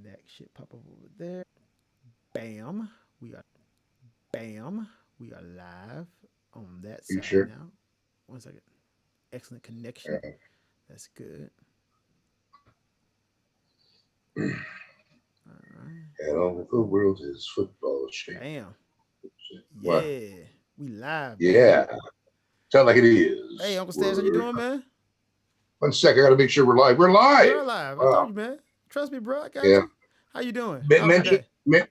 that shit pop up over there. Bam. We are bam. We are live on that You side sure? now. 1 second. Excellent connection. Yeah. That's good. All right. And all the world is football shape. Bam. What? Yeah. We live, baby. Yeah. Sound like it Hey, is. Uncle Stas, how you Word. doing, man? 1 sec. I got to make sure we're live. We're We live. are live. I told Wow. you, man. Trust me, bro. I got Yeah. you. How you doing? How was your Mention. day?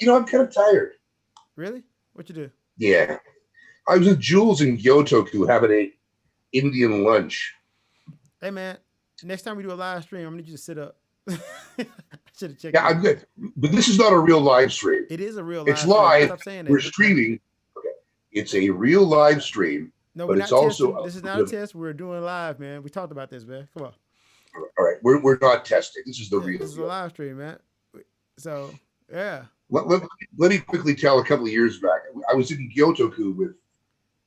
I'm kind of tired. Really? What you do? Yeah. I was with Jules in Gyotoku having a Indian lunch. Hey, man. Next time we do a live stream, I'm gonna need you to sit up. I should have checked Yeah, in. I'm good. But this is not a real live stream. It is a real It's live stream, man. live. Stop saying We're that. streaming. Okay. It's a real live stream, No, we're but it's not also testing. This is not a test. We're doing live, man. We talked about this, man. Come on. all right. We're not testing. This is the Yeah, real this is a deal. live stream, man. So, yeah. Let, let, let me quickly tell a couple of years back. I was in Gyotoku with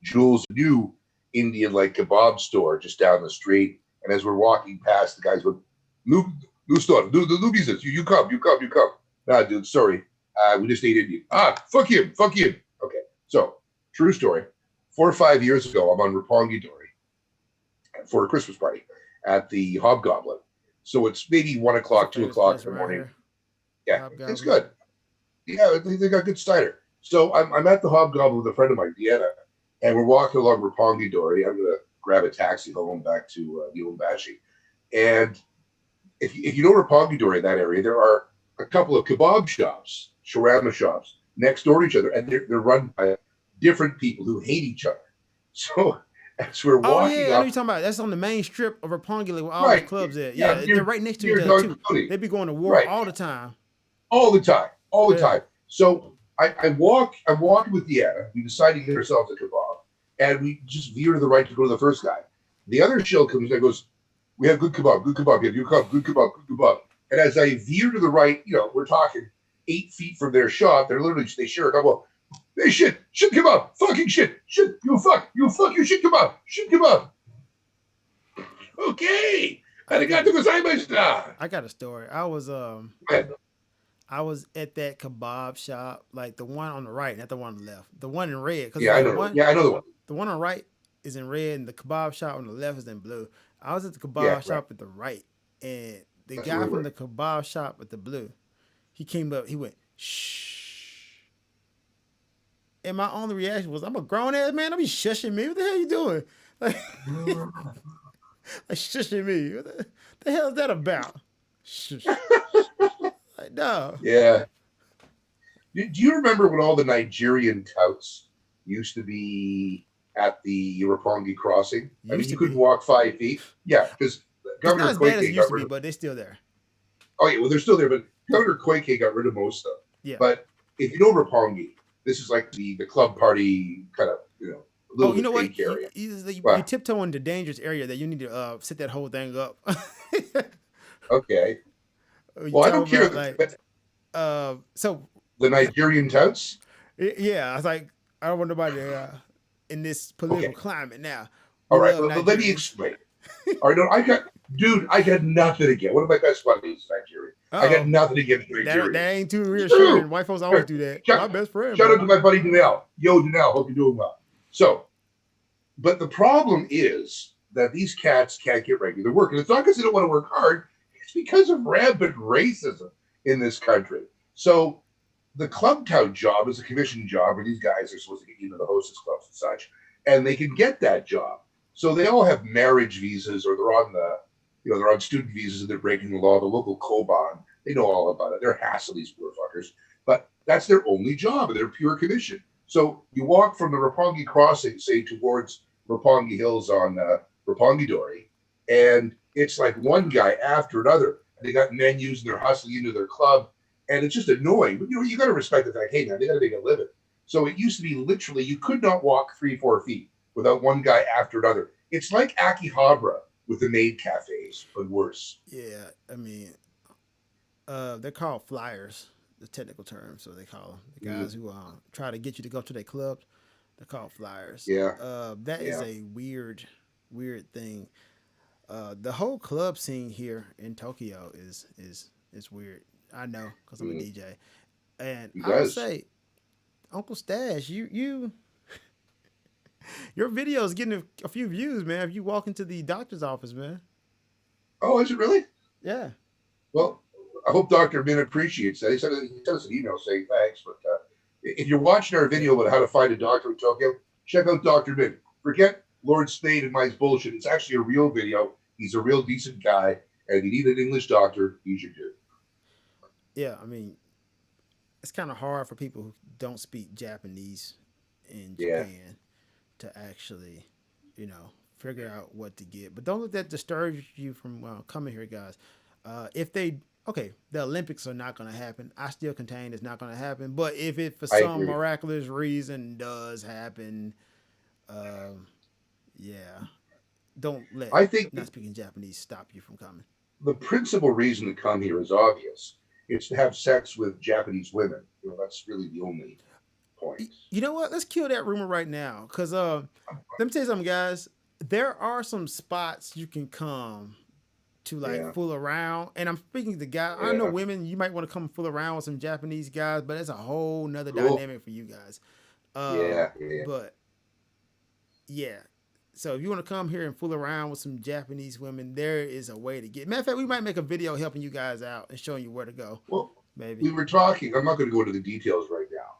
Jules' new Indian like kebab store just down the street. And as we're walking past, the guys went, new store, new business. You come. Nah, dude, sorry. We just ate Indian. Fuck him. Okay. So, true story. 4 or 5 years ago, I'm on Roppongi Dori for a Christmas party at the Hobgoblin. So it's maybe one It's a o'clock, two famous o'clock place in the around morning. here. The Yeah, it's Hobgoblin. good. Yeah, they got good cider. So I'm at the Hobgoblin with a friend of mine, Deanna, and we're walking along Roppongi Dori. I'm going to grab a taxi home back to Ulambashi. And if you know Roppongi Dori in that area, there are a couple of kebab shops, shawarma shops, next door to each other, and they're run by different people who hate each other. So as we're Oh walking yeah, I know you're up, talking about. That's on the main strip of Roppongi where all those right, clubs at. yeah, Yeah, they're right next to each near other Don too. Quixote, They be going to war right, all the time. all the Yeah. time. So I'm walking with Deanna. We decide to get ourselves a kebab, and we just veer to the right to go to the first guy. The other shill comes and goes, "We have good kebab, yeah, you come, good kebab." And as I veer to the right, we're talking 8 feet from their shop. They share a couple. Hey, shit kebab, fucking shit, you shit kebab. Okay, I got arigato gozaimashita. I got a story. Man, I was at that kebab shop, like the one on the right, not the one on the left. The one in red, because it's yeah, I like know. Yeah, I know the one. the one on the right is in red, and the kebab shop on the left is in blue. I was at the Yeah, kebab right. shop at the right, and the That's where guy we from were. the kebab shop at the blue, he came up, he went shh, and my only reaction was, "I'm a grown ass man. Don't be shushing me. What the hell you doing? Like, like shushing me. What the hell is that about? Shush. Like, no. Yeah. Do you remember when all the Nigerian touts used to be at the Roppongi crossing? I mean, Used you to couldn't be. walk 5 feet. Yeah, because It's not Governor as bad as it Koike used got to be, rid of. but they're still there. Oh yeah, well they're still there, but Governor Koike got rid of most of them. Yeah. But if you know Roppongi, this is like the club party kind of a Oh, little you know bit what? fake area. You Well, tiptoe into dangerous area that you need to set that whole thing up. okay. You Well, I talk don't care. about like But so the Nigerian touts. yeah. I was like, I don't want nobody in this political Okay. climate now. All We right. love Well, let me Nigerians. explain. All right. No, I got nothing against. One of my best buddies is Nigerian. I got Oh, nothing against that Nigerians. ain't too It's true. reassuring. White folks always Here, do that. My shout, best friend, shout out bro. to my buddy Danelle. Yo, Danelle, hope you're doing well. So, but the problem is that these cats can't get regular work. And it's not because they don't want to work hard, it's because of rampant racism in this country. So, the club tout job is a commission job where these guys are supposed to get into the hostess clubs and such, and they can get that job. So they all have marriage visas, or they're on student visas, and they're breaking the law. The local Koban, they know all about it. They're hassling these poor fuckers, but that's their only job, and they're pure commission. So you walk from the Roppongi crossing, say towards Roppongi Hills on Roppongi Dori, and it's like one guy after another. And they got menus, and they're hustling into their club, and it's just annoying. But you got to respect the fact, hey man, they got to make a living. So it used to be literally you could not walk 3 4 feet without one guy after another. It's like Akihabara with the maid cafes, but worse. Yeah, I mean, they're called flyers, the technical term. So they call them the Mm, guys who try to get you to go to their clubs. They're called flyers. yeah, That is yeah. a weird thing. The whole club scene here in Tokyo is It's weird. I know because I'm a DJ, and He I would does. say, Uncle Stash, your video is getting a few views, man. If you walk into the doctor's office, man. Oh, is it really? Yeah. Well, I hope Dr. Min appreciates that. He sent us an email saying thanks. But if you're watching our video about how to find a doctor in Tokyo, check out Dr. Min. Forget Lord Spade and my bullshit. It's actually a real video. He's a real decent guy. And if you need an English doctor, he's your dude. Yeah, I mean, it's kind of hard for people who don't speak Japanese in Yeah, Japan to actually, figure out what to get. But don't let that disturb you from coming here, guys. If they okay, the Olympics are not going to happen. I still contain it's not going to happen. But if it for I some agree. miraculous reason does happen, um, yeah, don't let I think not speaking Japanese stop you from coming. the principal reason to come here is obvious. It's to have sex with Japanese women. That's really the only point. You know what? Let's kill that rumor right now. Cause let me tell you something, guys. There are some spots you can come to like Yeah, fool around. And I'm speaking to guys. I know yeah, women, you might want to come fool around with some Japanese guys, but it's a whole nother cool. dynamic for you guys. Yeah, yeah. But yeah. So if you want to come here and fool around with some Japanese women, there is a way to get. Matter of fact, we might make a video helping you guys out and showing you where to go. Well, Maybe. we were talking. I'm not going to go into the details right now,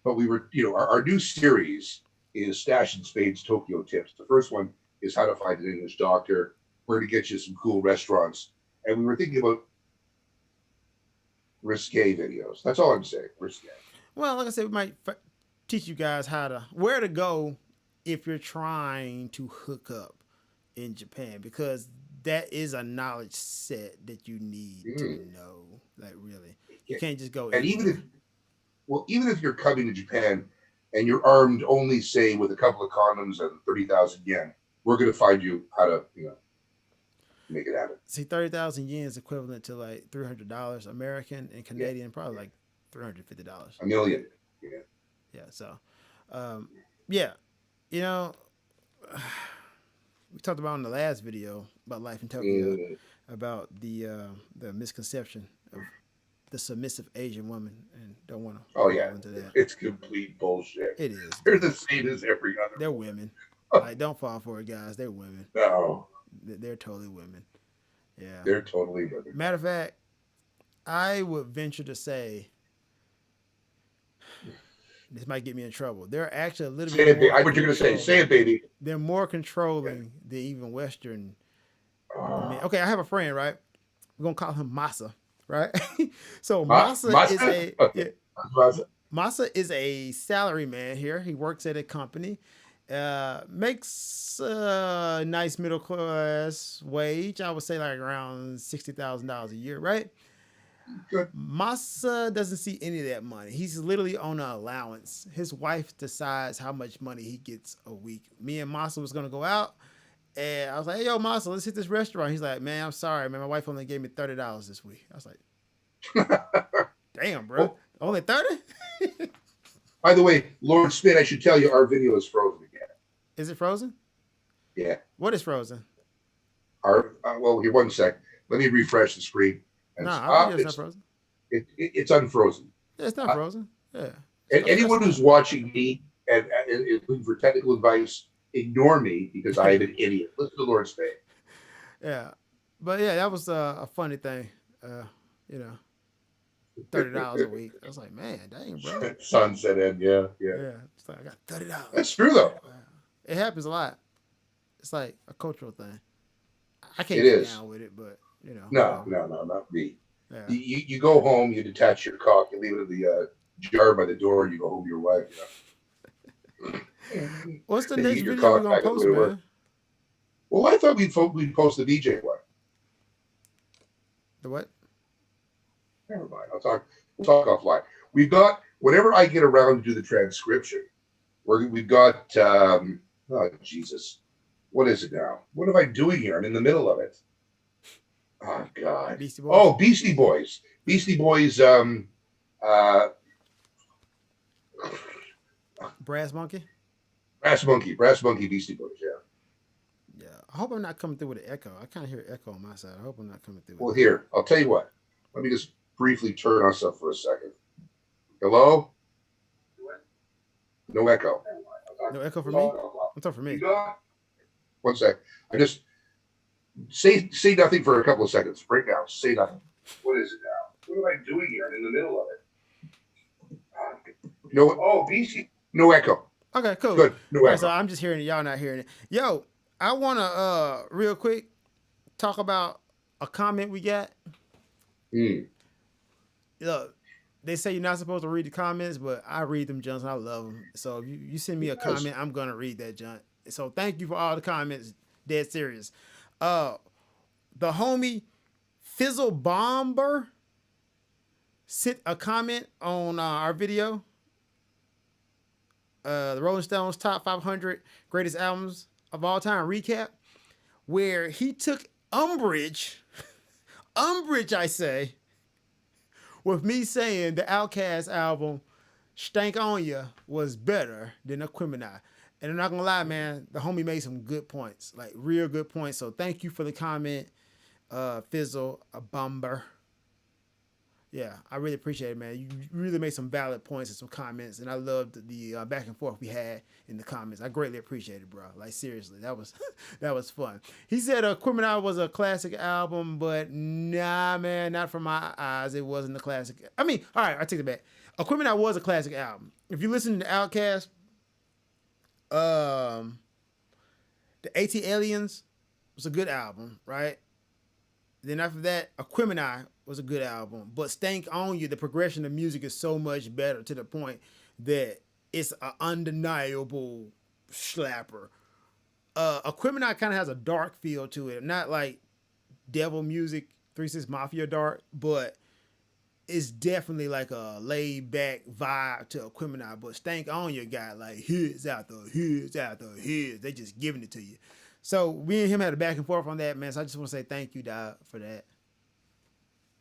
but we were, our new series is Stash and Spade's Tokyo Tips. The first one is how to find an English doctor, where to get you some cool restaurants, and we were thinking about risque videos. That's all I'm saying. Risque. Well, like I said, we might teach you guys where to go if you're trying to hook up in Japan because that is a knowledge set that you need to Mm. know. Like really, you Yeah. can't just go And anywhere. even if you're coming to Japan and you're armed only, say, with a couple of condoms and 30,000 yen, we're going to find you how to, make it happen. See, 30,000 yen is equivalent to like $300 American and Yeah, Canadian, probably like $350. a million. Yeah. Yeah. So, um, yeah, you know, we talked about in the last video about life in Tokyo Mm. about the misconception of the submissive Asian woman, and don't want to Oh fall yeah, into that. it's complete bullshit. It is, They're dude. the same as every other They're woman. women. Like, don't fall for it, guys. They're women. No, They're totally women. Yeah. they're totally women. Matter of fact, I would venture to say this might get me in trouble. They're actually a little bit Say it, more I what you're gonna say. Say controlling. it, baby. They're more Yeah. controlling than even Western men. Oh, Okay, I have a friend, right? We're gonna call him Masa, right? So Masa. Okay, Masa. Masa is a salary man here. He works at a company, makes a nice middle class wage. I would say like around $60,000 a year, right? Good. Masa doesn't see any of that money. He's literally on an allowance. His wife decides how much money he gets a week. Me and Masa was gonna go out, and I was like, "Hey, yo, Masa, let's hit this restaurant." He's like, "Man, I'm sorry, man. My wife only gave me $30 this week." I was like, "Damn, bro, Oh, only 30? by the way, Lord Spin, I should tell you, our video is frozen again. Is it frozen? Yeah. What is frozen? Our well, here one sec. Let me refresh the screen. And Nah, our video's not it's frozen. it's unfrozen. Yeah, it's not Uh, frozen. Yeah, and stop anyone stressing who's out. watching me and is looking for technical advice, ignore me because I am an idiot. Listen to Lord Spade. Yeah, but yeah, that was a funny thing. You know, $30 a week. I was like, man, dang, bro. Sunset End, yeah, yeah. Yeah, it's like I got $30. That's true though. Wow. It happens a lot. It's like a cultural thing. I It can't get is. down with it, but No, whatever. no, no, not me. Yeah. You go home, you detach your cock, you leave it in the jar by the door, and you go home to your wife. What's the Then you next get your video we're cock gonna back on the way post, to work. man? Well, I thought we'd post the DJ one. The what? Never mind. We'll talk offline. We've got whenever I get around to do the transcription, we've got oh Jesus. What is it now? What am I doing here? I'm in the middle of it. Oh God. Beastie Boys? Oh, Beastie Boys. Beastie Boys uh Brass Monkey? Brass Monkey Beastie Boys, yeah. Yeah. I hope I'm not coming through with an echo. I kind of hear echo on my side. I hope I'm not coming through with Well that. here, I'll tell you what. Let me just briefly turn us up for a second. Hello? No echo. No echo for me? What's up for me? One sec. I just say nothing for a couple of seconds. Right now. Say nothing. What is it now? What am I doing here? I'm in the middle of it. No. Oh, BC. No echo. Okay, cool. Good. No echo. Right, so I'm just hearing it. Y'all not hearing it. Yo, I want to real quick talk about a comment we got. Look, they say you're not supposed to read the comments, but I read them, Johns, and I love them. So if you send me a comment, I'm gonna read that, John. So thank you for all the comments. Dead serious. The homie Fizzle Bomber sent a comment on our video. The Rolling Stones top 500 greatest albums of all time recap, where he took umbrage, I say, with me saying the Outkast album Stank On Ya was better than Aquemini. And I'm not gonna lie, man, the homie made some good points, like real good points. So thank you for the comment, Fizzle, a bomber. Yeah, I really appreciate it, man. You really made some valid points and some comments, and I loved the back and forth we had in the comments. I greatly appreciate it, bro. Like seriously, that was that was fun. He said Criminal was a classic album, but nah, man, not from my eyes. It wasn't a classic. I mean, all right, I take it back. Criminal was a classic album. If you listen to Outkast, the AT Aliens was a good album, right? Then after that, Aquemini was a good album. But Stank On You, the progression of music is so much better to the point that it's an undeniable slapper. Aquemini kind of has a dark feel to it. Not like Devil Music, 3 6 Mafia dark, but it's definitely like a laid back vibe to Aquemini. But Stank On You got like hits after hits after hits. They just giving it to you. So we and him had a back and forth on that, man. So I just want to say thank you, Dog, for that.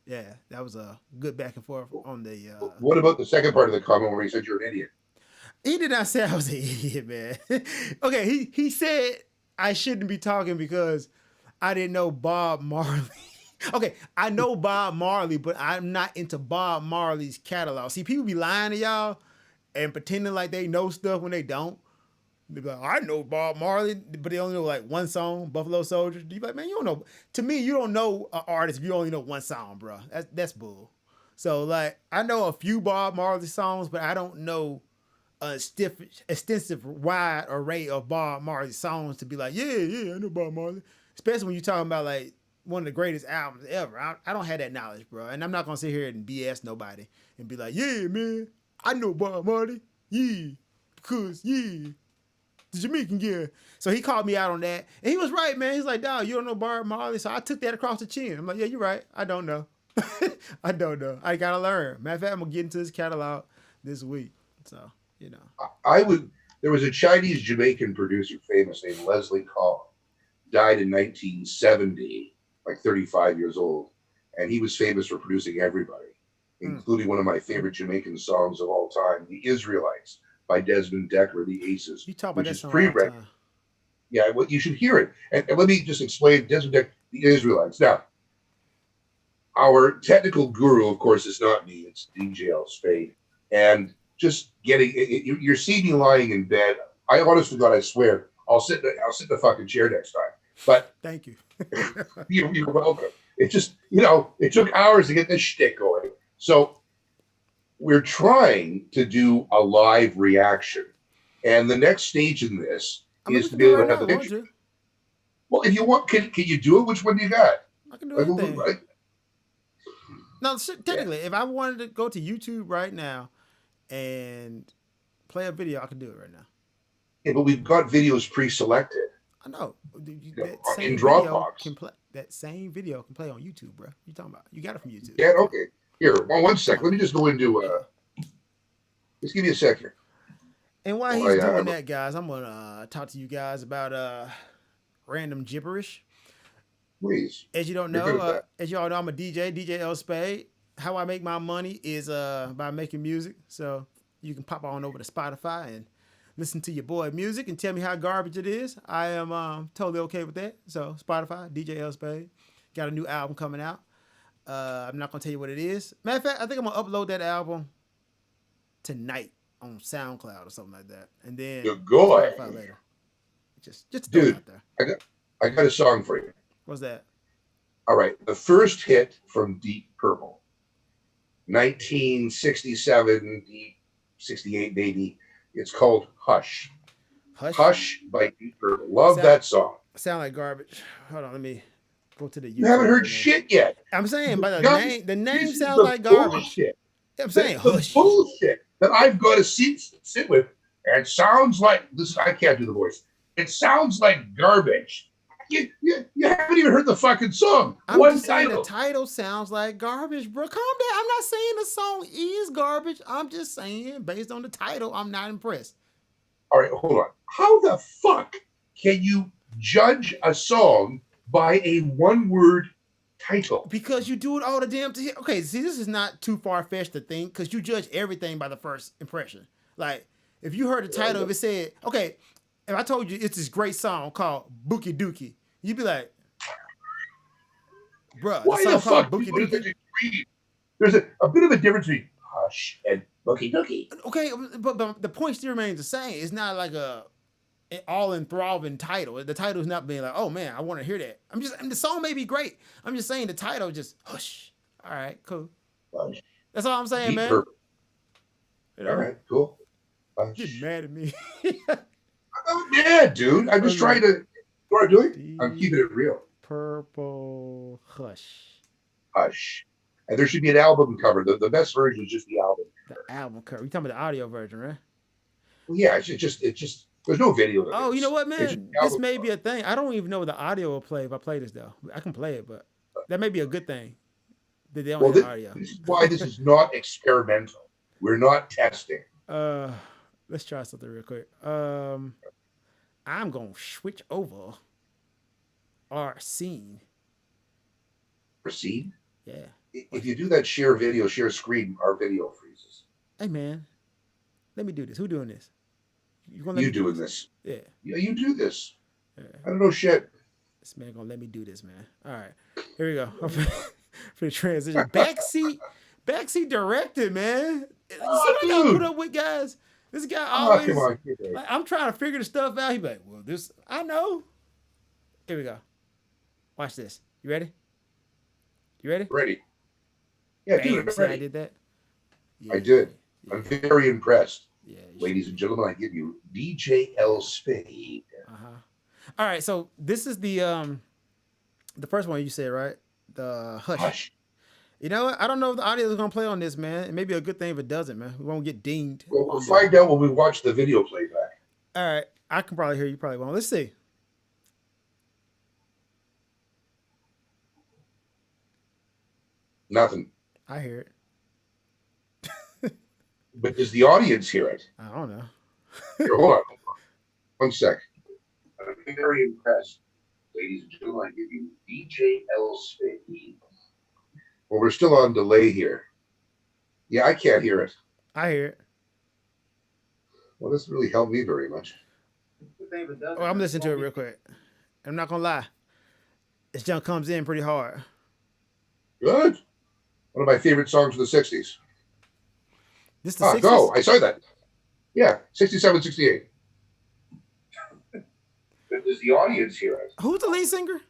Yeah, that was a good back and forth on the. What about the second part of the comment where he said you're an idiot? He did not say I was an idiot, man. Okay, he said I shouldn't be talking because I didn't know Bob Marley. Okay, I know Bob Marley, but I'm not into Bob Marley's catalog. See, people be lying to y'all and pretending like they know stuff when they don't. They be like, I know Bob Marley, but they only know like one song, Buffalo Soldier. You be like, man, you don't know. To me, you don't know an artist if you only know one song, bro. That's bull. So like, I know a few Bob Marley songs, but I don't know a extensive, wide array of Bob Marley songs to be like, yeah, I know Bob Marley. Especially when you're talking about like one of the greatest albums ever. I don't have that knowledge, bro. And I'm not gonna sit here and BS nobody and be like, yeah, man, I know Bob Marley. Yeah, because yeah. The Jamaican gear. So he called me out on that. And he was right, man. He's like, dog, you don't know Bob Marley. So I took that across the chin. I'm like, yeah, you're right. I don't know. I don't know. I got to learn. Matter of fact, I'm going to get into his catalog this week. So, you know. There was a Chinese Jamaican producer famous named Leslie Collin. Died in 1970, like 35 years old. And he was famous for producing everybody, including one of my favorite Jamaican songs of all time, The Israelites, by Desmond Decker, the Aces. You talk about that song pre-record. Yeah, well, you should hear it. And let me just explain Desmond Decker, the Israelites. Now, our technical guru, of course, is not me. It's DJ L-Spade. And just getting, you're seeing me lying in bed. I honest to God, I swear, I'll sit in the fucking chair next time. But thank you. You're welcome. It just, it took hours to get this shtick going. So we're trying to do a live reaction. And the next stage in this is to be able to have a picture. Well, if you want, can you do it? Which one do you got? I can do anything. Right? No, technically, if I wanted to go to YouTube right now and play a video, I can do it right now. Yeah, but we've got videos pre-selected. I know. In Dropbox. That same video can play on YouTube, bro. You talking about? You got it from YouTube. Yeah, okay. Here, one sec. Let me just go into just give me a second. And while he's doing that, guys, I'm gonna talk to you guys about random gibberish. Please. As you don't know, as you all know, I'm a DJ, DJ L-Spade. How I make my money is by making music. So you can pop on over to Spotify and listen to your boy music and tell me how garbage it is. I am totally okay with that. So Spotify, DJ L-Spade. Got a new album coming out. I'm not gonna tell you what it is. Matter of fact, I think I'm gonna upload that album tonight on SoundCloud or something like that, and then You're good. Spotify later. Just throw it Dude, out there. I got a song for you. What's that? All right. The first hit from Deep Purple, 1967, Deep 68 maybe. It's called Hush. Hush by Deep Purple. Love that song. Sound like garbage. Hold on, let me go to the YouTube. You haven't heard shit yet. I'm saying, but the name sounds the like garbage. Bullshit. I'm saying the Hush. bullshit that I've got to sit with. And it sounds like this. I can't do the voice. It sounds like garbage. You haven't even heard the fucking song. I'm One just saying title. the title sounds like garbage, bro. Calm down. I'm not saying the song is garbage. I'm just saying, based on the title, I'm not impressed. All right, hold on. How the fuck can you judge a song by a one-word title? Because you do it all the damn time. Okay, see, this is not too far-fetched to think, because you judge everything by the first impression. Like, if you heard the title, if it said, okay, if I told you it's this great song called Bookie Dookie, you'd be like, bruh, Why the the song fuck called Bookie Dookie? There's a bit of a difference between Hush and Bookie Dookie. Okay, but the point still remains the same. It's not like an all enthralling title. The title is not being like, oh man, I want to hear that. The song may be great. I'm just saying the title just Hush. All right, cool. Hush. That's all I'm saying, man. Purple. You know? All right, cool. Hush. Get mad at me. I'm not mad, dude. I'm just trying to. You know what I'm doing? I'm keeping it real. Purple Hush. Hush. And there should be an album cover. The best version is just the album cover. The album cover. You talking about the audio version, right? Well, yeah, it's just there's no video. Oh, you know what, man? This may be a thing. I don't even know the audio will play if I play this though. I can play it, but that may be a good thing. That they don't have audio. This is why this is not experimental. We're not testing. Let's try something real quick. I'm gonna switch over our scene. Proceed? Yeah. If you do that share video, share screen, our video freezes. Hey man, let me do this. Who doing this? You doing this? Yeah. Yeah, you do this. Yeah. I don't know shit. This man gonna let me do this, man. All right, here we go. For the transition, backseat directed, man. Oh, I gotta put up with guys. This guy always. Come on, like, I'm trying to figure the stuff out. He be like, well, this I know. Here we go. Watch this. You ready? You ready? Ready. Yeah, dude, See, I did that. Yeah, I did. Yeah. I'm very impressed. Yeah, ladies and gentlemen, I give you DJ L-Spade. All right, so this is the first one you said, right? The Hush. You know what? I don't know if the audio is gonna play on this, man. It may be a good thing if it doesn't, man. We won't get dinged. Well, we'll find out when we watch the video playback. All right, I can probably hear you. Probably won't. Let's see. Nothing. I hear it. But does the audience hear it? I don't know. Here, hold on. 1 sec. I'm very impressed. Ladies and gentlemen, I give you DJ L-Spade. Well, we're still on delay here. Yeah, I can't hear it. I hear it. Well, this really helped me very much. Oh, I'm listening to it real quick. I'm not going to lie. This junk comes in pretty hard. Good. One of my favorite songs of the 60s. This the 60s? Go. I saw that. Yeah, 67, 68. Does the audience hear it? Who's the lead singer?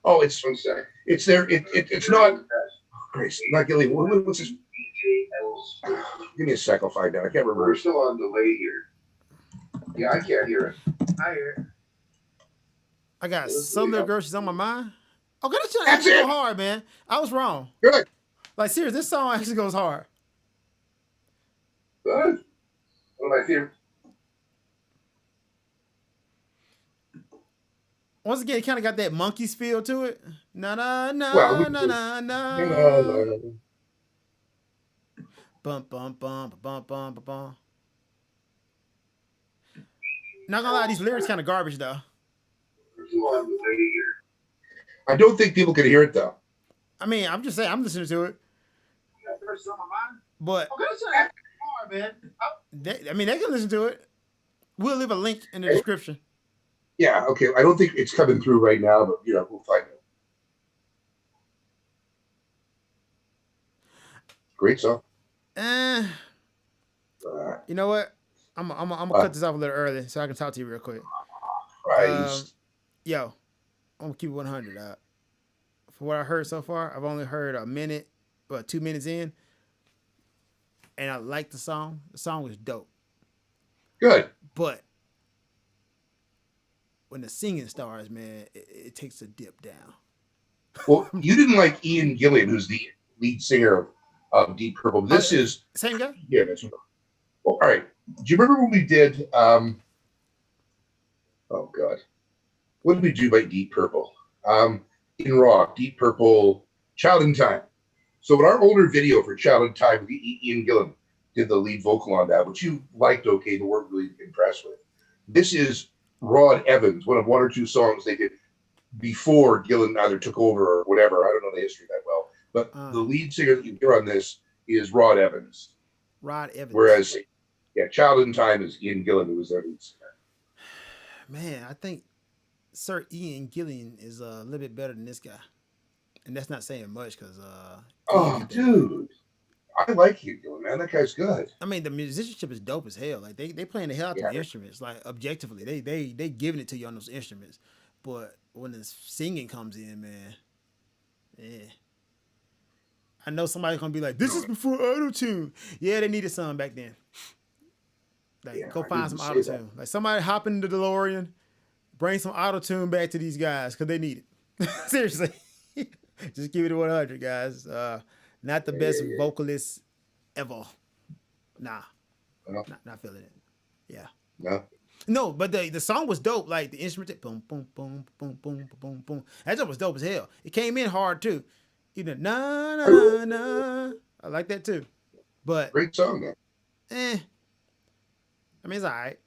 Oh, it's one second. It's there. It's not. Grace, not Gilly. What's his? Give me a sec. I'll find out. I can't remember. We're still on delay here. Yeah, I can't hear it. I hear it. I got some little girl. She's on my mind. Okay, this song actually go hard, man. I was wrong. Good. Like, serious, this song actually goes hard. Good. One of my favorites. Once again, it kind of got that Monkeys feel to it. Na na na na na na. Bum bum bum bum bum bum. Not gonna lie, these lyrics kind of garbage though. I don't think people can hear it though. I mean, I'm just saying, I'm listening to it. But they can listen to it. We'll leave a link in the description. Yeah, okay. I don't think it's coming through right now, but we'll find Great song. Eh, Uh, you know what? I'm gonna uh, cut this off a little early so I can talk to you real quick. Um, Christ. yo, I'm gonna keep it 100. For what I heard so far, I've only heard a minute, 2 minutes in, and I like the song. The song was dope, Good. but when the singing starts, man, it takes a dip down. Well, you didn't like Ian Gillan, who's the lead singer of Deep Purple. Oh, This is same guy? yeah. That's well, all right. Do you remember when we did? Oh God, what did we do by Deep Purple? In rock, Deep Purple, Child in Time. So in our older video for Child in Time, Ian Gillan did the lead vocal on that, which you liked okay, but weren't really impressed with. This is Rod Evans, one or two songs they did before Gillan either took over or whatever. I don't know the history that well, but the lead singer that you hear on this is Rod Evans. Rod Evans. Whereas, yeah, Child in Time is Ian Gillan, who was their lead singer. Man, I think Sir Ian Gillan is a little bit better than this guy, and that's not saying much because oh, dude, I like Ian Gillan, man. That guy's good. I mean, the musicianship is dope as hell. Like they playing the hell out the instruments. Like objectively, they giving it to you on those instruments. But when the singing comes in, man, yeah. I know somebody's gonna be like, "This is before auto tune." Yeah, they needed some back then. Like, go find some auto tune. Like somebody hop in the DeLorean, bring some auto tune back to these guys because they need it. Seriously, just give it a 100, guys. Not the best vocalist ever. Nah, not feeling it. Yeah. No, but the song was dope. Like the instrument, boom, boom, boom, boom, boom, boom, boom. That job was dope as hell. It came in hard too. Either na na na. I like that too. But great song though. I mean, it's all right.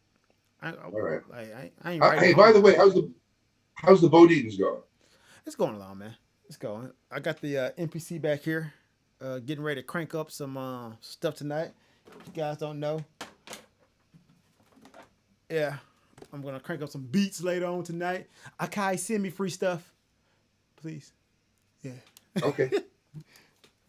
All right. I ain't right. Hey, by the way, how's the Bodines going? It's going along, man. It's going. I got the NPC back here, getting ready to crank up some stuff tonight. If you guys don't know, yeah, I'm gonna crank up some beats later on tonight. Akai, send me free stuff, please. Yeah. Okay.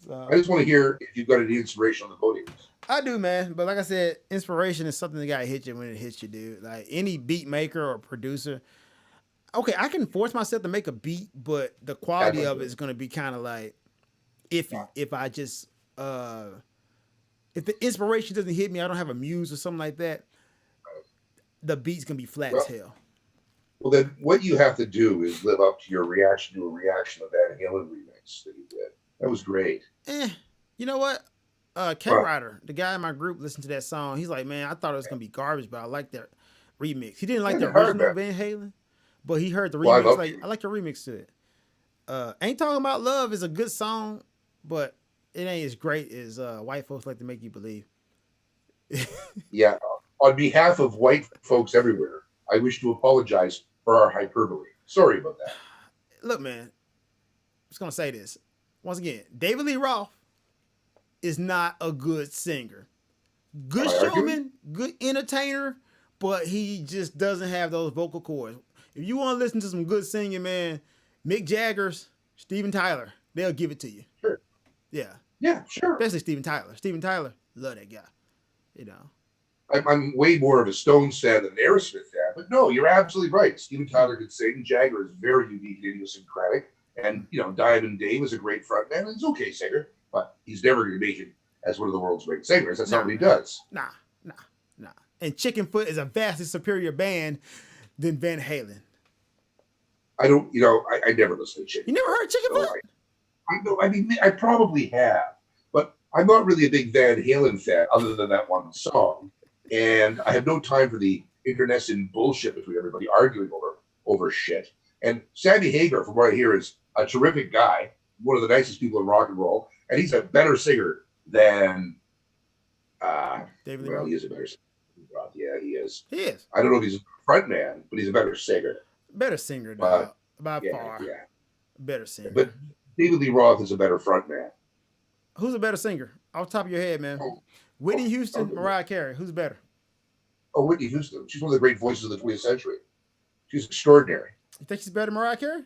So, I just want to hear if you've got any inspiration on the Bodines. I do, man. But like I said, inspiration is something that gotta hit you when it hits you, dude. Like any beat maker or producer. Okay, I can force myself to make a beat, but the quality of it is gonna be kind of like iffy. If I just if the inspiration doesn't hit me, I don't have a muse or something like that. The beat's gonna be flat as hell. Well, then what you have to do is live up to your reaction to a reaction of that Halen remix that you did. That was great. You know what? K-Rider, the guy in my group, listened to that song. He's like, man, I thought it was gonna be garbage, but I like that remix. He didn't like the original Van Halen, but he heard the remix. Well, I like your remix to it. Ain't Talking About Love is a good song, but it ain't as great as white folks like to make you believe. Yeah. On behalf of white folks everywhere, I wish to apologize for our hyperbole. Sorry about that. Look, man, I'm just gonna say this once again. David Lee Roth is not a good singer. Good showman, good entertainer, but he just doesn't have those vocal cords. If you want to listen to some good singing, man, Mick Jagger's, Steven Tyler, they'll give it to you. Sure. Yeah. Yeah, sure. Especially Steven Tyler. Steven Tyler, love that guy. You know. I'm way more of a Stones fan than an Aerosmith fan, but no, you're absolutely right. Steven Tyler could sing. Jagger is very unique and idiosyncratic. And, Diamond Dave is a great frontman. He's an okay singer, but he's never going to make it as one of the world's great singers. That's not what he does. Nah. And Chickenfoot is a vastly superior band than Van Halen. I don't, I never listened to Chickenfoot. You never heard Chickenfoot? So I probably have, but I'm not really a big Van Halen fan other than that one song. And I have no time for the internecine bullshit between everybody arguing over shit. And Sammy Hagar, from what I hear, is a terrific guy, one of the nicest people in rock and roll, and he's a better singer than David Lee Roth. He is a better singer. Yeah, he is. He is. I don't know if he's a front man, but he's a better singer. Better singer, by far. Yeah. Better singer. But David Lee Roth is a better front man. Who's a better singer? Off the top of your head, man. Whitney Houston, Mariah Carey. Who's better? Oh, Whitney Houston. She's one of the great voices of the 20th century. She's extraordinary. You think she's better than Mariah Carey?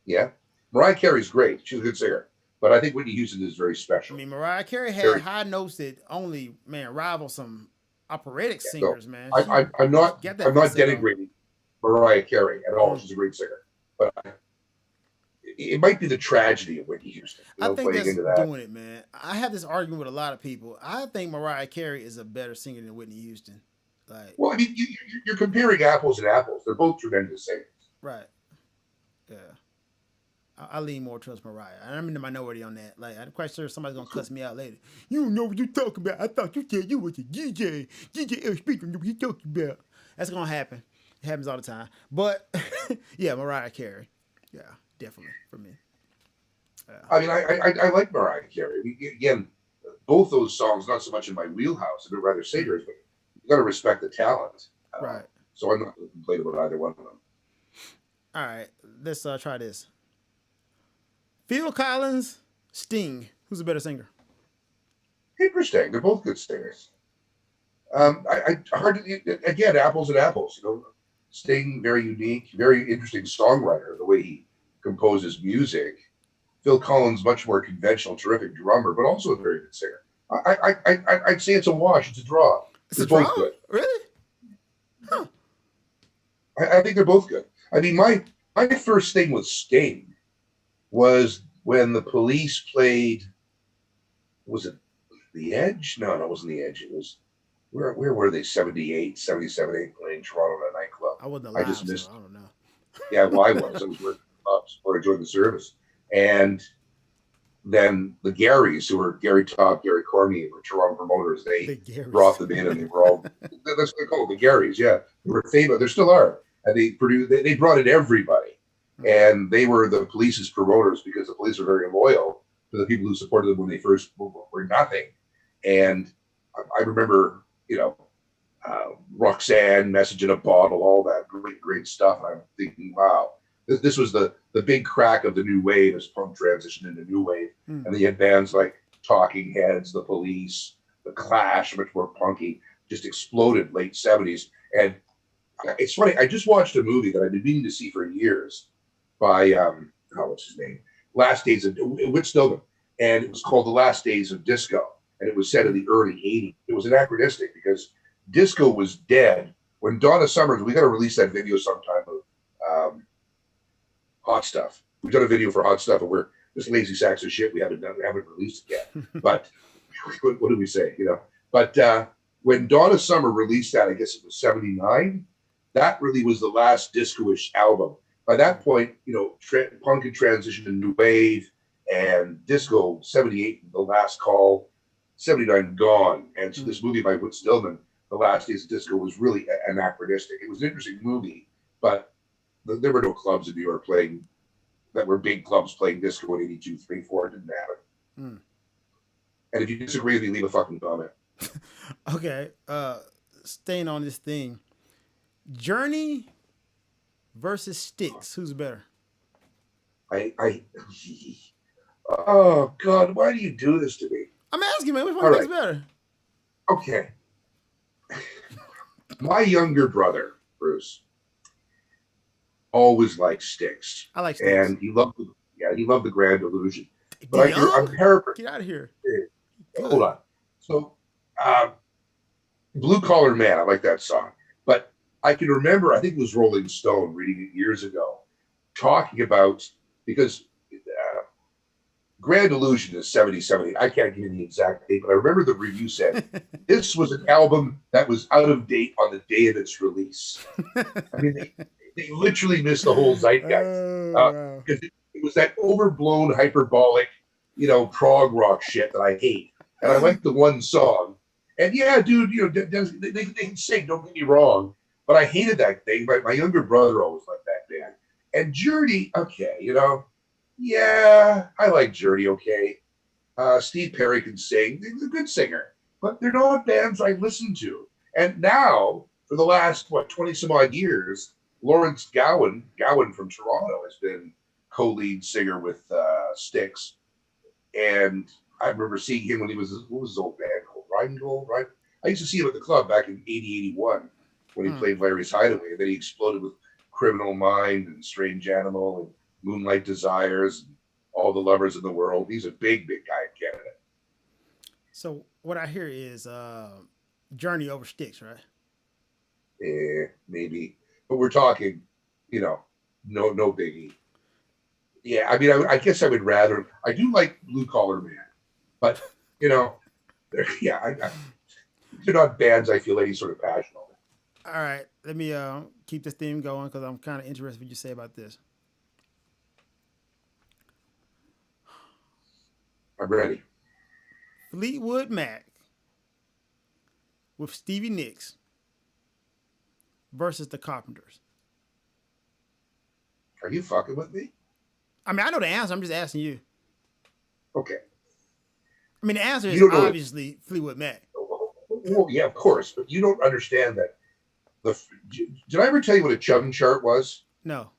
Yeah. Mariah Carey's great. She's a good singer. But I think Whitney Houston is very I special. mean, Mariah Carey had Very, high notes that only rival some operatic yeah, so singers. Man, I'm she not got that I'm not falsetto. denigrating Mariah Carey at all. Mm. She's a great singer, but it might be the tragedy of Whitney Houston, I think playing that's into that. doing it, man. I have this argument with a lot of people. I think Mariah Carey is a better singer than Whitney Houston. Like, Well, I mean, you're comparing apples and apples. They're both tremendous singers. right? Yeah. I lean more towards Mariah. I'm in the minority on that. Like, I'm quite sure somebody's gonna cuss me out later. You don't know what you're talking about. I thought you said you was a DJ. DJ L-Spade don't know what you're talking about. That's gonna happen. It happens all the time. But yeah, Mariah Carey. Yeah, definitely for me. Yeah. I mean, I like Mariah Carey. I mean, again, both those songs not so much in my wheelhouse. I'd rather singers, but you got to respect the talent. Right. So I'm not going to complain about either one of them. All right, let's try this. Phil Collins, Sting. Who's a better singer? Interesting. They're both good singers. Hard to, again, apples and apples. Sting, very unique, very interesting songwriter. The way he composes music. Phil Collins, much more conventional, terrific drummer, but also a very good singer. I'd say it's a wash. It's a draw. It's They're a both draw? good. Really? Huh. I think they're both good. I mean, my first thing with Sting was when the Police played. Was it The Edge? No, it wasn't The Edge. It was where were they? 78, 77, 8 playing Toronto at a nightclub. I wasn't I alive, just missed. so I don't know. Yeah, well, I was. I was working clubs before I joined the service, and then the Garys, who were Gary Top, Gary Cormier, were Toronto promoters. They brought them in, and they were all that's what they call the Garys. Yeah, they were famous. They still are, and they produced. They brought in everybody, and they were the Police's promoters because the Police are very loyal to the people who supported them when they first were nothing. And I remember, Roxanne, Message in a Bottle, all that great stuff. And I'm thinking, wow, this was the big crack of the new wave as punk transitioned into new wave. And then you had bands like Talking Heads, The Police, The Clash, much more punky, just exploded late 70s. And it's funny, I just watched a movie that I've been meaning to see for years by, what's his name? Last Days of Whit Stillman. And it was called The Last Days of Disco. And it was set in the early 80s. It was anachronistic because disco was dead when Donna Summers. We got to release that video sometime of Hot Stuff. We've done a video for Hot Stuff, and we're just lazy sacks of shit. We haven't released it yet. But what did we say? But when Donna Summer released that, I guess it was 79. That really was the last disco-ish album. By that point, punk had transitioned to new wave and disco. 78, The Last Call. 79 gone. And so this movie by Whit Stillman, The Last Days of Disco, was really anachronistic. It was an interesting movie, but there were no clubs in New York that were big clubs playing disco in 82, 3, 4. It didn't happen. And if you disagree with me, leave a fucking comment. Okay. Staying on this thing. Journey versus Styx. Who's better? Oh, God, why do you do this to me? I'm asking, man. Which one is better? Okay. My younger brother, Bruce, always liked Styx. I like Styx. And he loved the Grand Illusion. But I'm paraphrasing. Get out of here. Hold on. So, Blue Collar Man, I like that song. But I can remember, I think it was Rolling Stone, reading it years ago, talking about, because Grand Illusion is 70. I can't give you the exact date, but I remember the review said this was an album that was out of date on the day of its release. I mean, they literally missed the whole zeitgeist because it was that overblown, hyperbolic, prog rock shit that I hate. And I like the one song. And yeah, dude, they can sing. Don't get me wrong, but I hated that thing. My younger brother always liked that band. And Journey, okay, yeah, I like Journey, okay. Steve Perry can sing. He's a good singer. But they're not bands I listen to. And now, for the last, 20 some odd years, Lawrence Gowan from Toronto has been co-lead singer with Styx. And I remember seeing him when he was, what was his old band called? Rheingold, right? I used to see him at the club back in 80, 81 when he played Larry's Hideaway. And then he exploded with Criminal Mind and Strange Animal and Moonlight Desires. All the Lovers in the World. He's a big, big guy in Canada. So what I hear is Journey over Sticks, right? Maybe, but we're talking, you know, no biggie. Yeah, I mean, I guess I would rather. I do like Blue Collar Man, but you know, yeah, they're not bands I feel any sort of passion over. All right, let me keep this theme going because I'm kind of interested in what you say about this. I'm ready. Fleetwood Mac with Stevie Nicks versus the Carpenters. Are you fucking with me? I mean, I know the answer. I'm just asking you. Okay. I mean, the answer is You don't know obviously Fleetwood Mac. Well, yeah, of course, but you don't understand that. Did I ever tell you what a chum chart was? No.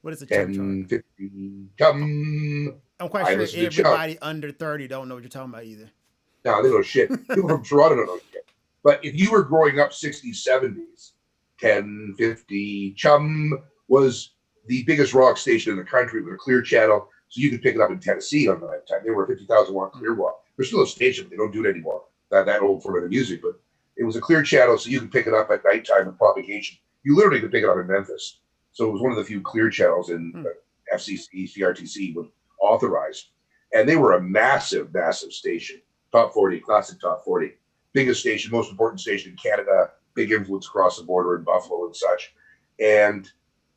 What is a chum chart? 10, 50, chum. I'm quite I sure listen to everybody under 30 don't know what you're talking about either. No, they don't know shit. People from Toronto don't know shit. But if you were growing up 60s, 70s, 10, 50, chum was the biggest rock station in the country with a clear channel, so you could pick it up in Tennessee on that time. They were a 50,000 watt clear watt. There's still a station, but they don't do it anymore. That old form of music, but it was a clear channel, so you could pick it up at nighttime with propagation. You literally could pick it up in Memphis. So it was one of the few clear channels in FCC, CRTC would authorize. And they were a massive, massive station. Top 40, classic top 40. Biggest station, most important station in Canada, big influence across the border in Buffalo and such. And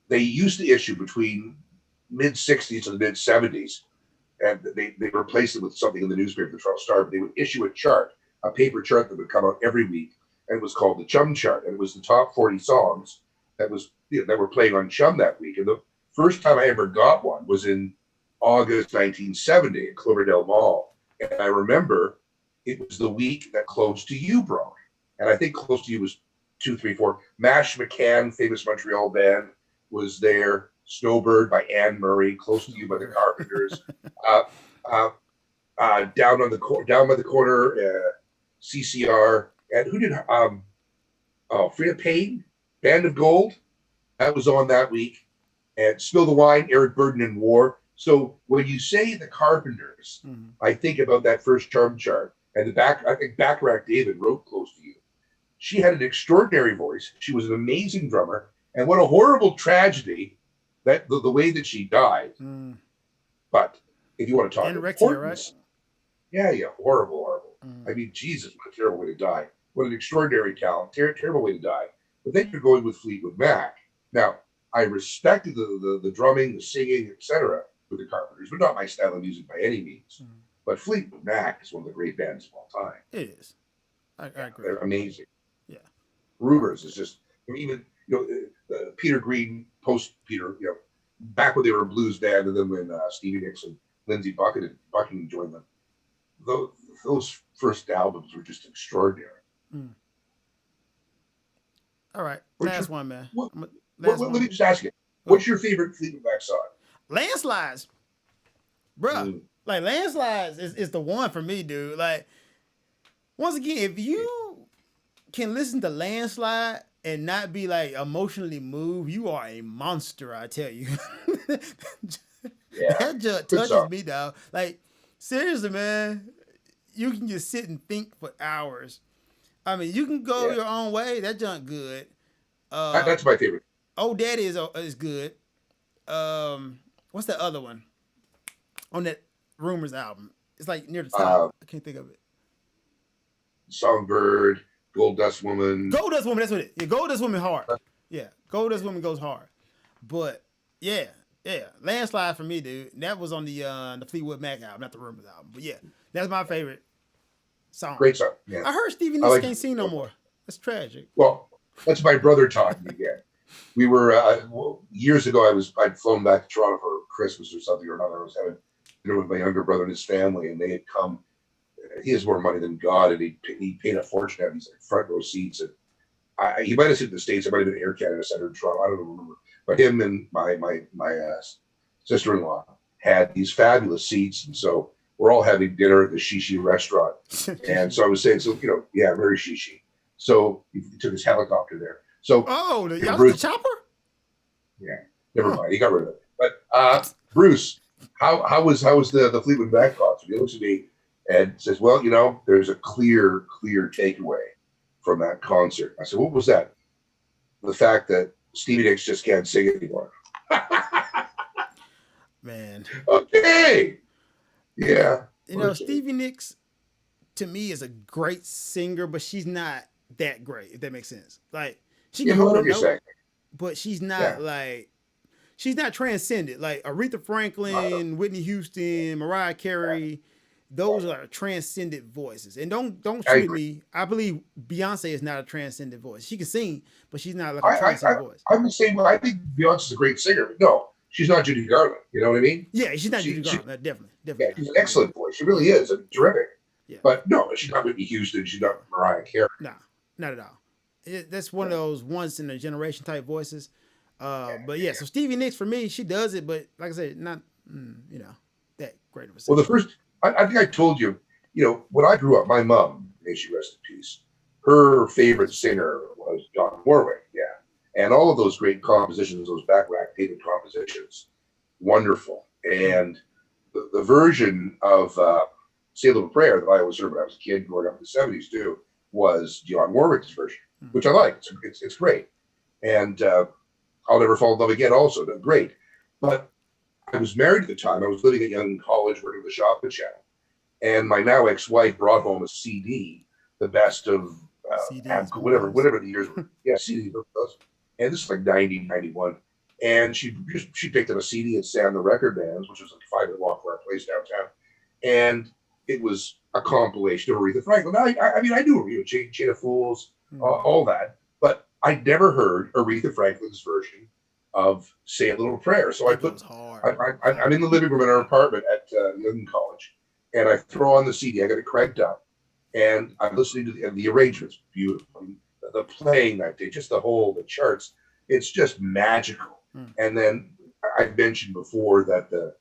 they used to issue between mid-60s to the mid-70s, and they replaced it with something in the newspaper, the Toronto Star, but they would issue a chart, a paper chart that would come out every week, and it was called the Chum Chart, and it was the top 40 songs that were playing on Chum that week. And the first time I ever got one was in August 1970 at Cloverdale Mall, and I remember it was the week that Close to You broke, and I think Close to You was 2, 3, 4. Mash McCann, famous Montreal band, was there. Snowbird by Anne Murray, Close to You by the Carpenters, down by the corner, CCR, and who did Frida Payne, Band of Gold, that was on that week, and Spill the Wine, Eric Burden and War. So when you say the Carpenters, I think about that first Chum Chart, and I think Bacharach David wrote Close to You. She had an extraordinary voice. She was an amazing drummer, and what a horrible tragedy that the way that she died. But if you want to talk anorexia, right? Yeah, horrible. I mean, Jesus, what a terrible way to die. What an extraordinary talent, terrible way to die. But then you're going with Fleetwood Mac. Now, I respected the drumming, the singing, etc. with the Carpenters, but not my style of music by any means. But Fleetwood Mac is one of the great bands of all time. It is. I agree. They're amazing. Yeah. Rumors is just, I mean, even Peter Green, post Peter, back when they were a blues band, and then when Stevie Nicks and Lindsey Buckingham joined them, those first albums were just extraordinary. All right, last one, man. Let me just ask you, what's your favorite Fleetwood Mac song? Landslides, bruh. Like Landslides is the one for me, dude. Like, once again, if you can listen to Landslide and not be like emotionally moved, you are a monster, I tell you. That just touches me, dog. Like, seriously, man, you can just sit and think for hours. I mean, you can go your own way. That junk good. That's my favorite. Oh, Daddy is good. What's the other one on that Rumors album? It's like near the top. I can't think of it. Songbird, Gold Dust Woman. Gold Dust Woman, that's what it is. Yeah, Gold Dust Woman hard. Yeah, Gold Dust Woman goes hard. But yeah, Landslide for me, dude. That was on the Fleetwood Mac album, not the Rumors album. But yeah, that's my favorite song. Great song. Yeah. I heard Stevie Nicks can't sing no more. That's tragic. Well, that's my brother talking again. We were years ago. I'd flown back to Toronto for Christmas or something or another. I was having dinner with my younger brother and his family, and they had come. He has more money than God, and he paid a fortune to have these front row seats. And he might have seen the States. I might have been at Air Canada Center in Toronto. I don't remember. But him and my sister-in-law had these fabulous seats, and so we're all having dinner at the Shishi restaurant. And so I was saying, very Shishi. So he took his helicopter there. So the chopper? Yeah, never mind. He got rid of it. But Bruce, how was the Fleetwood Mac concert? He looks at me and says, "Well, there's a clear takeaway from that concert." I said, "What was that?" The fact that Stevie Nicks just can't sing anymore. Man. Okay. Yeah. Stevie Nicks to me is a great singer, but she's not that great, if that makes sense. Like she can hold a note, but she's not she's not transcendent. Like Aretha Franklin, Whitney Houston, Mariah Carey, those are transcendent voices. And don't shoot at me. I believe Beyonce is not a transcendent voice. She can sing, but she's not like a transcendent voice. I'm the same way. I think Beyonce's a great singer, but no, she's not Judy Garland. You know what I mean? Yeah, she's not Judy Garland. Definitely. Yeah, she's an excellent voice. She really is. I mean, terrific. Yeah. But no, she's not Whitney Houston. She's not Mariah Carey. No, not at all. That's one of those once in a generation type voices. But yeah, so Stevie Nicks for me, she does it, but like I said, not that great of a singer. Well, I think I told you, when I grew up, my mom, may she rest in peace, her favorite singer was Dionne Warwick. Yeah, and all of those great compositions, those back-rack David compositions, wonderful. And the version of "Say a Little Prayer" that I always heard when I was a kid growing up in the '70s too was Dionne Warwick's version, which I like. It's great, and I'll Never Fall in Love Again also, great. But I was married at the time. I was living at Young College, working the Shopping Channel, and my now ex-wife brought home a CD, the best of whatever the years were. Yeah, CD. And this is like 90, 91. And she picked up a CD and sat on the record bands, which was like a 5-minute walk from our place downtown. And it was a compilation of Aretha Franklin. I mean, I knew Chain of Fools, all that, but I'd never heard Aretha Franklin's version of "Say a Little Prayer." So I'm in the living room in our apartment at Young College, and I throw on the CD. I got it cranked up, and I'm listening to the arrangements. Beautiful, the playing that day, just the charts. It's just magical. And then I mentioned before that the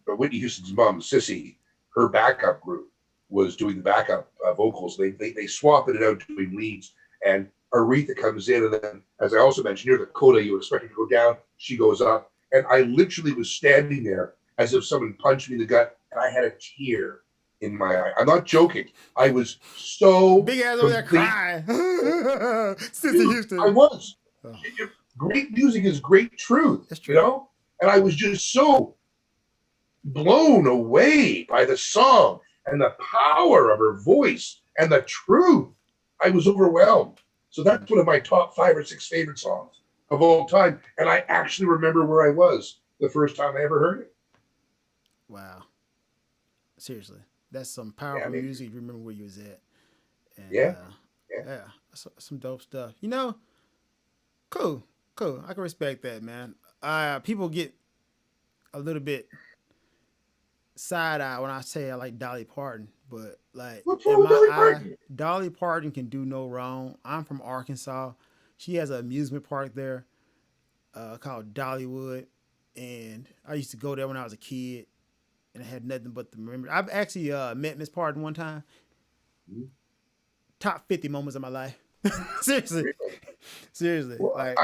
Whitney Houston's mom, Sissy, her backup group was doing the backup vocals. They swapped it out doing leads, and Aretha comes in, and then, as I also mentioned, near the coda you expect her to go down, she goes up. And I literally was standing there as if someone punched me in the gut, and I had a tear in my eye. I'm not joking. I was so big ass over there crying. Sissy Houston. I was. Oh. Great music is great truth. That's true. And I was just so blown away by the song and the power of her voice and the truth. I was overwhelmed. So that's one of my top 5 or 6 favorite songs of all time. And I actually remember where I was the first time I ever heard it. Wow. Seriously. That's some powerful music. You remember where you was at. And, yeah. Some dope stuff. Cool. I can respect that, man. People get a little bit side-eye when I say I like Dolly Parton, but like in my eye, Dolly Parton can do no wrong. I'm from Arkansas. She has an amusement park there called Dollywood, and I used to go there when I was a kid, and I had nothing but the memory. I've actually met Miss Parton one time. Top 50 moments of my life. Seriously. Well, like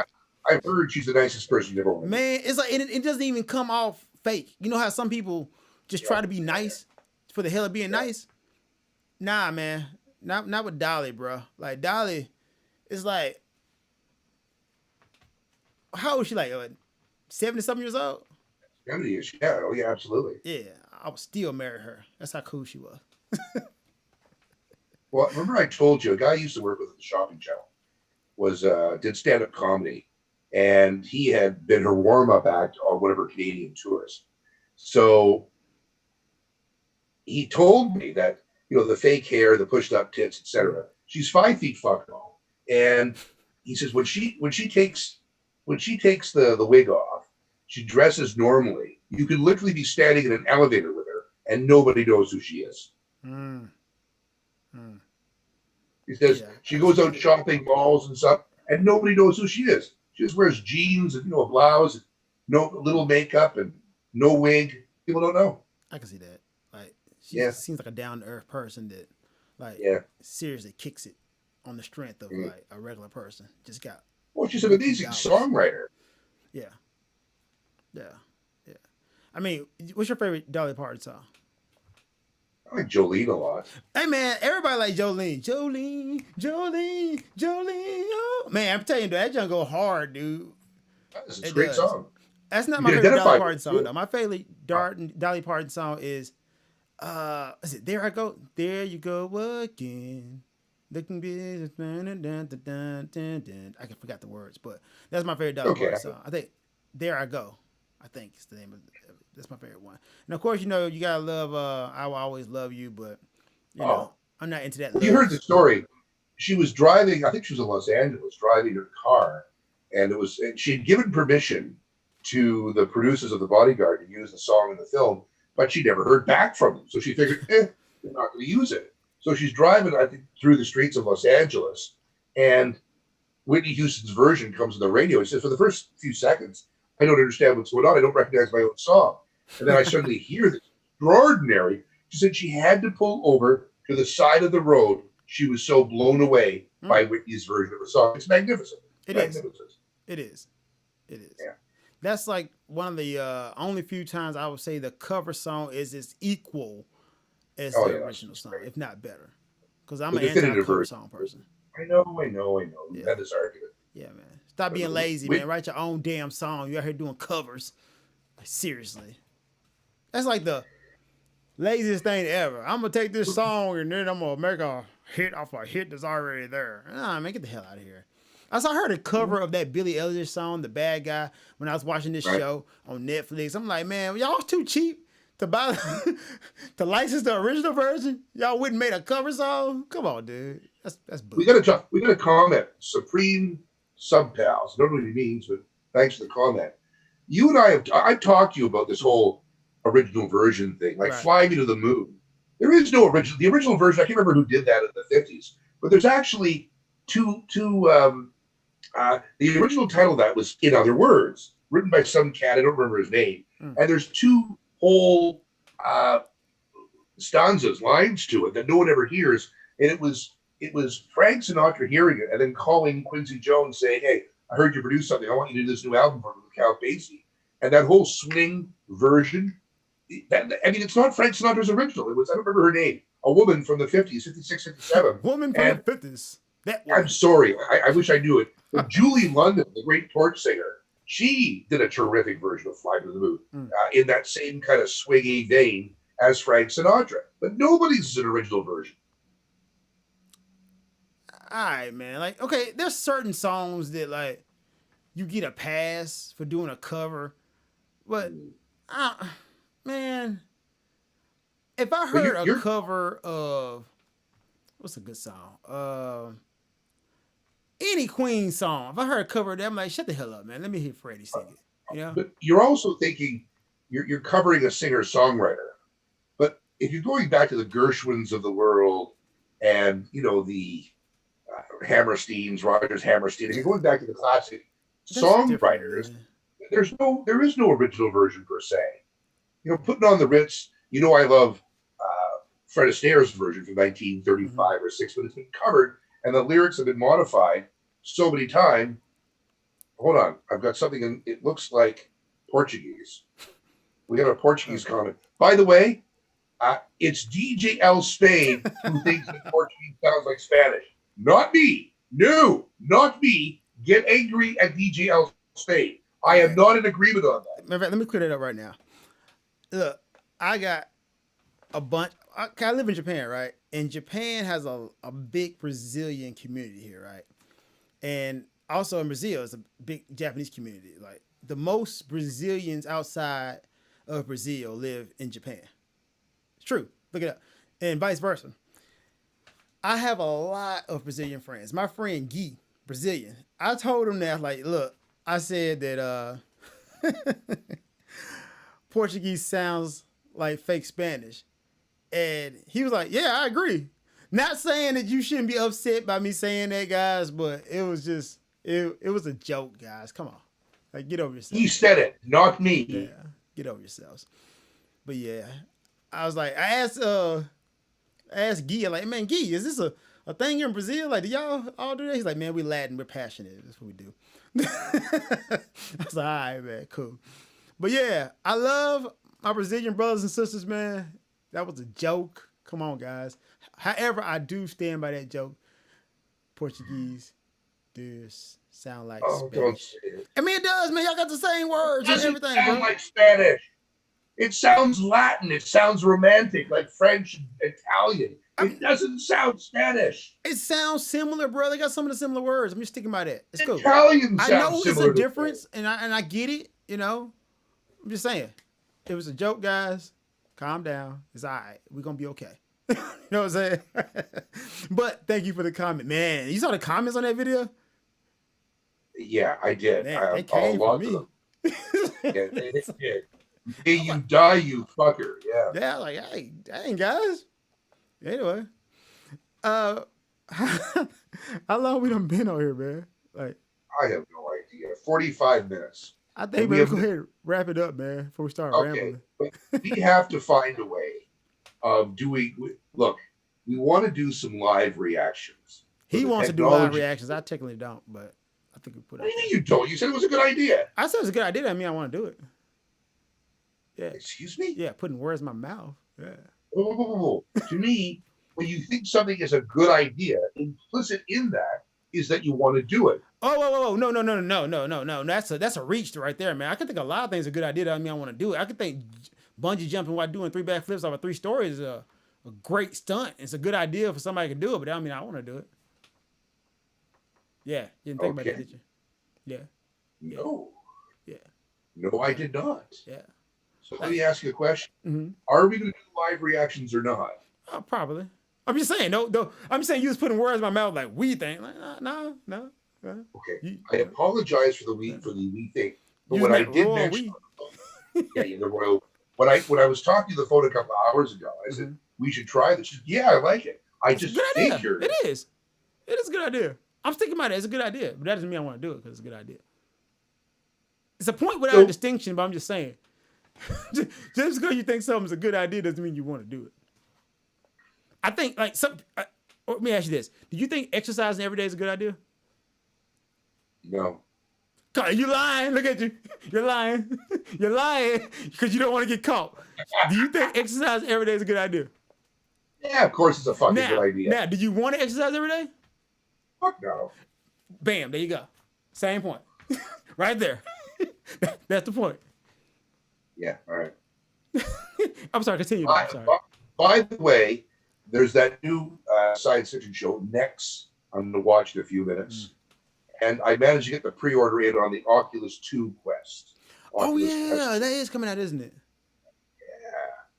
I've heard she's the nicest person you've ever met. Man, it's like it doesn't even come off fake. You know how some people just try to be nice for the hell of being nice? Nah, man. Not with Dolly, bro. Like Dolly is like, how old is she? Like 70-something years old? 70-ish, yeah. Oh yeah, absolutely. Yeah, I would still marry her. That's how cool she was. Well, remember I told you a guy I used to work with at the Shopping Channel did stand-up comedy, and he had been her warm-up act on one of her Canadian tours. So he told me that the fake hair, the pushed-up tits, etc. She's 5 feet fuck tall, and he says when she takes the wig off, she dresses normally. You could literally be standing in an elevator with her, and nobody knows who she is. He says she goes out shopping malls and stuff, and nobody knows who she is. She just wears jeans and a blouse, and no little makeup and no wig. People don't know. I can see that. Like she seems like a down to earth person that seriously kicks it on the strength of like a regular person. Just got. Well, she's an amazing songwriter. Yeah. I mean, what's your favorite Dolly Parton song? I like Jolene a lot. Hey man, everybody like Jolene. Oh. Man, I'm telling you, dude, that junk go hard, dude. It's a It great does. song. That's not You my can favorite Dolly identify with Parton it song too. though. My favorite Dolly Parton song is is it There I Go? There you go again. Looking good. I forgot the words, but that's my favorite Dolly Okay. Parton song. I think There I Go. I think it's the name of it. That's my favorite one. And of course, you know, you gotta love I Will Always Love You, but you know, Oh, I'm not into that well, you love. heard the story. She was driving. I think she was in Los Angeles, driving her car, and she had given permission to the producers of The Bodyguard to use the song in the film, but she never heard back from them. So she figured, they're not going to use it. So she's driving, I think, through the streets of Los Angeles, and Whitney Houston's version comes on the radio. He says, for the first few seconds, I don't understand what's going on. I don't recognize my own song. And then I suddenly hear this extraordinary. She said she had to pull over to the side of the road. She was so blown away by Whitney's version of the song. It's magnificent. It magnificent. is. It is. It is. Yeah. That's like one of the only few times I would say the cover song is as equal as the original song, if not better. Because I'm an anti-cover song person. I know. Yeah. That is argument. Yeah, man. Stop being lazy, man. Write your own damn song. You out here doing covers. Like, seriously. That's like the laziest thing ever. I'm going to take this song and then I'm going to make a hit off a hit that's already there. Nah, man, get the hell out of here. I heard a cover of that Billie Eilish song, The Bad Guy, when I was watching this show on Netflix. I'm like, man, y'all too cheap to buy to license the original version. Y'all wouldn't make a cover song. Come on, dude. That's bullshit. We got a comment. Supreme Sub Pals. I don't know what he means, but thanks for the comment. You and I've talked to you about this whole original version thing, like Fly Me to the Moon. There is no original. The original version, I can't remember who did that in the 50s, but there's actually two the original title of that was In Other Words, written by some cat, I don't remember his name. And there's two whole stanzas, lines to it that no one ever hears. And it was Frank Sinatra hearing it and then calling Quincy Jones saying, hey, I heard you produce something. I want you to do this new album for Count Basie. And that whole swing version, it's not Frank Sinatra's original. It was, I don't remember her name, a woman from the 50s, 56, 57. Woman from the 50s. I'm sorry. I wish I knew it. But Julie London, the great torch singer, she did a terrific version of Fly to the Moon in that same kind of swingy vein as Frank Sinatra. But nobody's an original version. All right, man. Like, okay, there's certain songs that, like, you get a pass for doing a cover. But, man, if I heard a cover of, what's a good song? Any Queen song. If I heard a cover of that, I'm like, shut the hell up, man. Let me hear Freddie sing it. You know? But you're also thinking you're covering a singer-songwriter. But if you're going back to the Gershwins of the world and, you know, the Hammersteins, Rogers Hammerstein, if you're going back to the classic songwriters, there is no original version per se. You know, putting on the Ritz, you know, I love Fred Astaire's version from 1935 or 6, but it's been covered and the lyrics have been modified so many times. Hold on, I've got something in, it looks like Portuguese. We have a Portuguese comment. By the way, it's DJ L-Spade who thinks that Portuguese sounds like Spanish. Not me. No, not me. Get angry at DJ L-Spade. I am not in agreement on that. Let me clear that up right now. Look, I got a bunch. I live in Japan, right? And Japan has a big Brazilian community here, right? And also in Brazil, it's a big Japanese community. Like, the most Brazilians outside of Brazil live in Japan. It's true. Look it up. And vice versa. I have a lot of Brazilian friends. My friend Guy, Brazilian. I told him that, like, look, I said that Portuguese sounds like fake Spanish. And he was like, yeah, I agree. Not saying that you shouldn't be upset by me saying that, guys, but it was just, it was a joke, guys. Come on. Like, get over yourselves. He said it, not me. Yeah, get over yourselves. But yeah, I was like, I asked Guy, like, man, Guy, is this a thing here in Brazil? Like, do y'all all do that? He's like, man, we Latin, we're passionate. That's what we do. I was like, all right, man, cool. But yeah, I love my Brazilian brothers and sisters, man, that was a joke. Come on, guys. However, I do stand by that joke. Portuguese does sound like Oh, don't Spanish. say it. I mean, it does, man. Y'all got the same words It and doesn't everything, sound bro. like Spanish. It sounds Latin. It sounds romantic, like French, Italian. It doesn't sound Spanish. It sounds similar, bro. They got some of the similar words. I'm just sticking by that. It's cool. Italian I sounds know it's similar a to difference, and I get it. You know, I'm just saying, it was a joke, guys. Calm down. It's all right. We're gonna be okay. You know what I'm saying? But thank you for the comment, man. You saw the comments on that video? Yeah, I did. Man, they came for me. Yeah, they did. May you die, you fucker. Yeah. Yeah, like, hey, dang, guys. Anyway, how long we done been on here, man? Like, I have no idea. 45 minutes. I think maybe go ahead and wrap it up, man, before we start rambling. But we have to find a way of doing. Look, we want to do some live reactions. He wants to do live reactions. I technically don't, but I think we put it. What do you mean you don't? You said it was a good idea. I said it was a good idea. I mean, I want to do it. Yeah. Excuse me? Yeah, putting words in my mouth. Yeah. To me, when you think something is a good idea, implicit in that is that you want to do it. Oh, no. That's a reach right there, man. I can think a lot of things are a good idea. I mean, I want to do it. I could think bungee jumping while doing 3 backflips off of 3 stories is a great stunt. It's a good idea for somebody to do it, but I mean, I want to do it. Yeah, you didn't think about that, did you? Yeah. No. Yeah. No, I did not. Yeah. So let me ask you a question. Mm-hmm. Are we going to do live reactions or not? Probably. I'm just saying, no. I'm saying you was putting words in my mouth like we think. Like, no. Okay. I apologize for the we thing. But when I did mention the royal when I was talking to the phone a couple of hours ago, I said we should try this. She said, yeah, I like it. I just figured it is. It is a good idea. I'm sticking by that. It's a good idea, but that doesn't mean I want to do it because it's a good idea. It's a point without a distinction, but I'm just saying. Just because you think something's a good idea doesn't mean you want to do it. I think, like, let me ask you this. Do you think exercising every day is a good idea? No. God, you lying. Look at you. You're lying. You're lying because you don't want to get caught. Do you think exercising every day is a good idea? Yeah, of course it's a fucking good idea. Now, do you want to exercise every day? Fuck no. Bam, there you go. Same point. Right there. That's the point. Yeah, all right. I'm sorry, continue. By the way, there's that new science fiction show, Next. I'm going to watch in a few minutes. And I managed to get the pre-order in on the Oculus 2 Quest. That is coming out, isn't it? Yeah.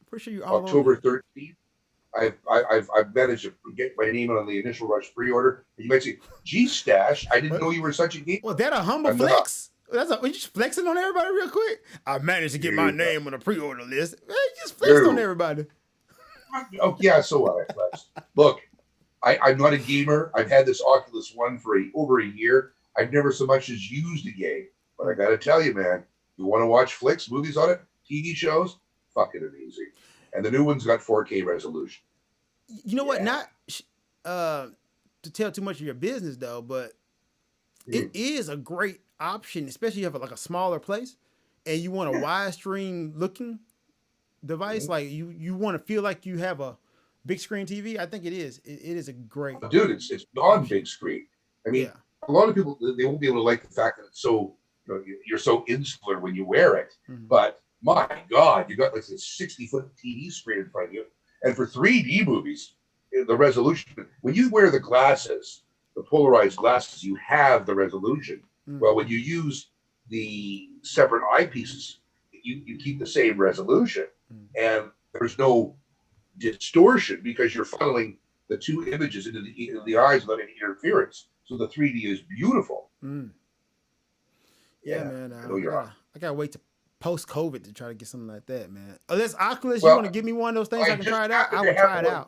I'm pretty sure you're all October 13th. I've managed to get my name on the initial rush pre-order. And you might say, gee, Stash, I didn't know you were such a geek. Well, that a humble flex? You just flexing on everybody real quick? I managed to get my name on the pre-order list. Man, you just flexed on everybody. Oh, yeah, so what? I flexed. Look, I'm not a gamer. I've had this Oculus One for over a year. I've never so much as used a game. But I got to tell you, man, you want to watch flicks, movies on it, TV shows, fucking amazing. And the new one's got 4K resolution. You know what? Not to tell too much of your business, though, but it is a great option, especially if you have like a smaller place and you want a widescreen looking device. Like you want to feel like you have a big screen TV. I think it is. It is a great. Dude, it's beyond big screen. I mean, a lot of people, they won't be able to like the fact that it's so, you're so insular when you wear it. But my God, you got like this 60-foot TV screen in front of you. And for 3D movies, the resolution, when you wear the glasses, the polarized glasses, you have the resolution. Well, when you use the separate eyepieces, you keep the same resolution. And there's no distortion because you're funneling the two images into the eyes without any interference. So the 3D is beautiful. Yeah, man. I gotta wait to post-COVID to try to get something like that, man. Unless Oculus, you want to give me one of those things I can try it out? I would try it out.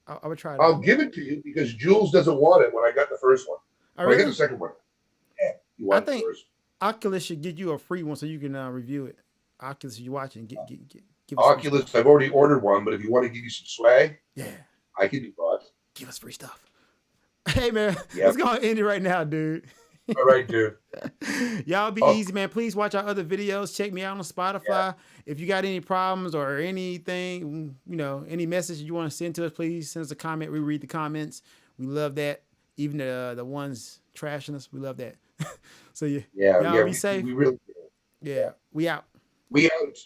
I would try it out. I'll give it to you because Jules doesn't want it when I got the first one. I got the second one. Yeah, you want I think Oculus should get you a free one so you can review it. Oculus, you watch and give us Oculus. I've already ordered one, but if you want to give you some swag, I can do that. Give us free stuff. Hey man, let's go and end it right now, dude. All right, dude. Y'all be Oh, easy, man. Please watch our other videos. Check me out on Spotify. yeah. If you got any problems or anything, any message you want to send to us, please send us a comment. We read the comments. We love that. Even the ones trashing us, we love that. So Yeah. y'all Yeah. be safe. We really, Yeah, yeah. we out. We out.